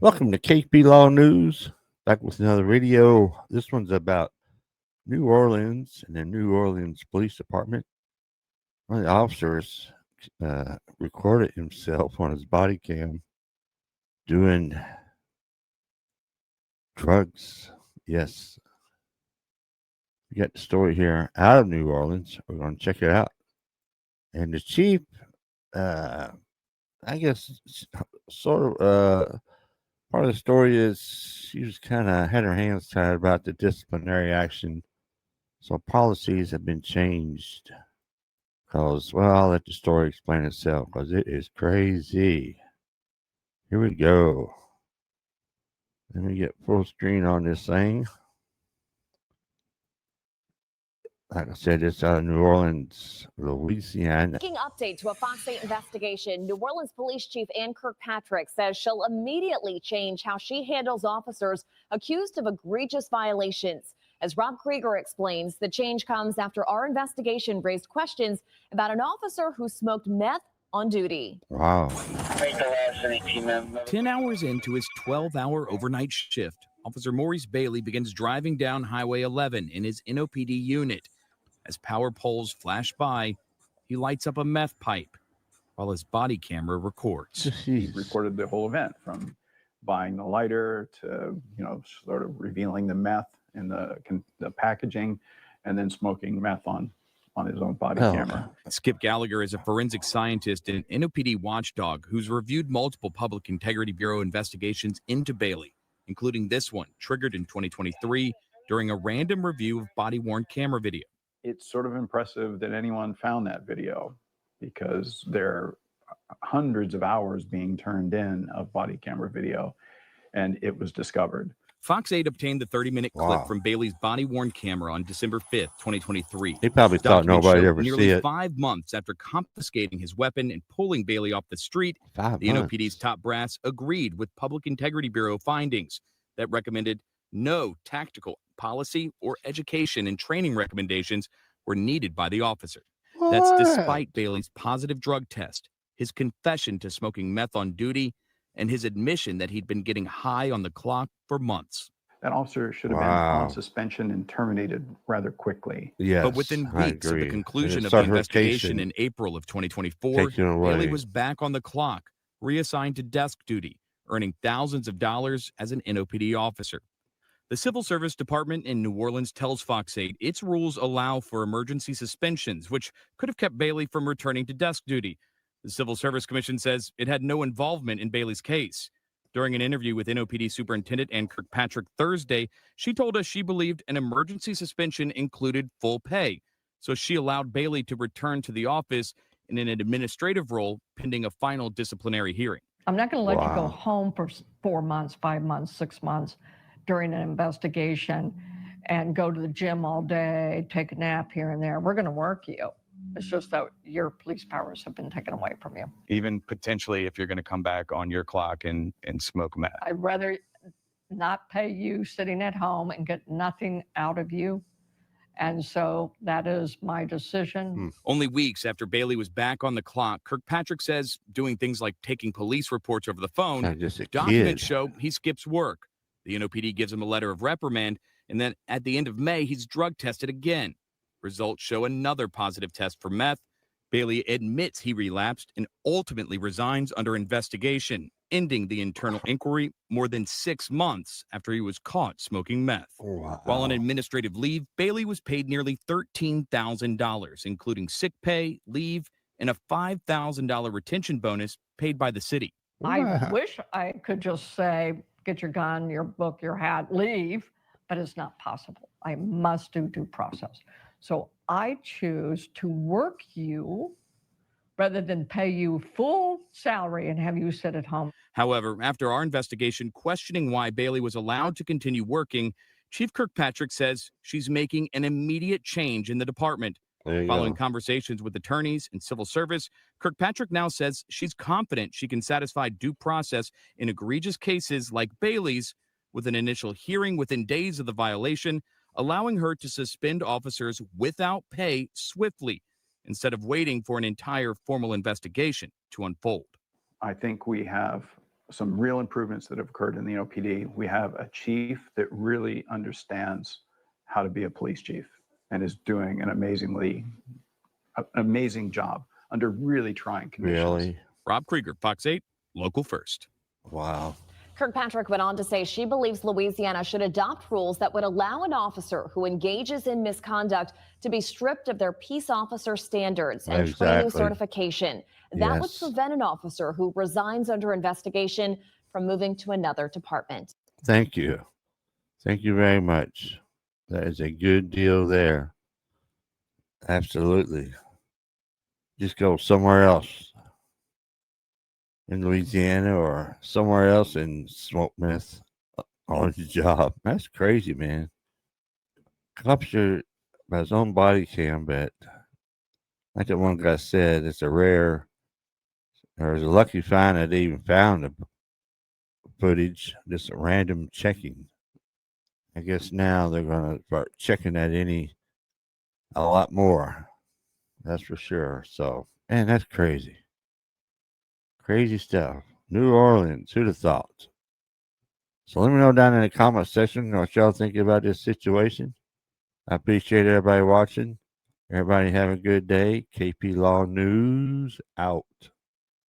Welcome to KP Law News. Back with another video. This one's about New Orleans and the New Orleans Police Department. One of the officers recorded himself on his body cam doing drugs. Yes. We got the story here out of New Orleans. We're going to check it out. And the chief, I guess, sort of, part of the story is she was kind of had her hands tied about the disciplinary action. So policies have been changed. Because, well, I'll let the story explain itself because it is crazy. Here we go. Let me get full screen on this thing. Like I said, it's out of New Orleans, Louisiana. Breaking update to a Fox 8 investigation. New Orleans Police Chief Ann Kirkpatrick says she'll immediately change how she handles officers accused of egregious violations. As Rob Krieger explains, the change comes after our investigation raised questions about an officer who smoked meth on duty. Wow. 10 hours into his 12-hour overnight shift, Officer Maurice Bailey begins driving down Highway 11 in his NOPD unit. As power poles flash by, he lights up a meth pipe while his body camera records. He recorded the whole event from buying the lighter to, sort of revealing the meth in the packaging and then smoking meth on his own body camera. Skip Gallagher is a forensic scientist and NOPD watchdog who's reviewed multiple Public Integrity Bureau investigations into Bailey, including this one triggered in 2023 during a random review of body-worn camera video. It's sort of impressive that anyone found that video because there are hundreds of hours being turned in of body camera video, and it was discovered. Fox 8 obtained the 30-minute clip from Bailey's body-worn camera on December 5th, 2023. He probably thought nobody ever see it. Nearly 5 months after confiscating his weapon and pulling Bailey off the street, the NOPD's top brass agreed with Public Integrity Bureau findings that recommended no tactical policy or education and training recommendations were needed by the officer. That's despite Bailey's positive drug test, his confession to smoking meth on duty, and his admission that he'd been getting high on the clock for months. That officer should have been on suspension and terminated rather quickly. Yes, but within weeks of the conclusion of the investigation in April of 2024, Bailey was back on the clock, reassigned to desk duty, earning thousands of dollars as an NOPD officer. The Civil Service Department in New Orleans tells Fox 8 its rules allow for emergency suspensions, which could have kept Bailey from returning to desk duty. The Civil Service Commission says it had no involvement in Bailey's case. During an interview with NOPD Superintendent Ann Kirkpatrick Thursday, she told us she believed an emergency suspension included full pay, so she allowed Bailey to return to the office in an administrative role pending a final disciplinary hearing. I'm not going to let you go home for 4 months, 5 months, 6 months during an investigation and go to the gym all day, take a nap here and there. We're going to work you. It's just that your police powers have been taken away from you. Even potentially if you're going to come back on your clock and smoke meth. I'd rather not pay you sitting at home and get nothing out of you. And so that is my decision. Only weeks after Bailey was back on the clock, Kirkpatrick says doing things like taking police reports over the phone, documents show he skips work. The NOPD gives him a letter of reprimand, and then at the end of May, he's drug tested again. Results show another positive test for meth. Bailey admits he relapsed and ultimately resigns under investigation, ending the internal inquiry more than 6 months after he was caught smoking meth. While on administrative leave, Bailey was paid nearly $13,000, including sick pay, leave, and a $5,000 retention bonus paid by the city. I wish I could just say, get your gun, your book, your hat, leave, but it's not possible. I must do due process. So I choose to work you rather than pay you full salary and have you sit at home. However, after our investigation questioning why Bailey was allowed to continue working, Chief Kirkpatrick says she's making an immediate change in the department. Following conversations with attorneys and civil service, Kirkpatrick now says she's confident she can satisfy due process in egregious cases like Bailey's with an initial hearing within days of the violation, allowing her to suspend officers without pay swiftly instead of waiting for an entire formal investigation to unfold. I think we have some real improvements that have occurred in the NOPD. We have a chief that really understands how to be a police chief and is doing an amazing job under really trying conditions. Really? Rob Krieger, Fox 8, Local First. Wow. Kirkpatrick went on to say she believes Louisiana should adopt rules that would allow an officer who engages in misconduct to be stripped of their peace officer standards and training certification. That would prevent an officer who resigns under investigation from moving to another department. Thank you. Thank you very much. That is a good deal there. Absolutely. Just go somewhere else in Louisiana or somewhere else and smoke meth on the job. That's crazy, man. Capture by his own body cam, but like that one guy said, it's a rare, or it's a lucky find that they even found the footage, just a random checking. I guess now they're going to start checking that a lot more. That's for sure. So, man, that's crazy. Crazy stuff. New Orleans, who'd have thought? So let me know down in the comment section what y'all think about this situation. I appreciate everybody watching. Everybody have a good day. KP Law News out.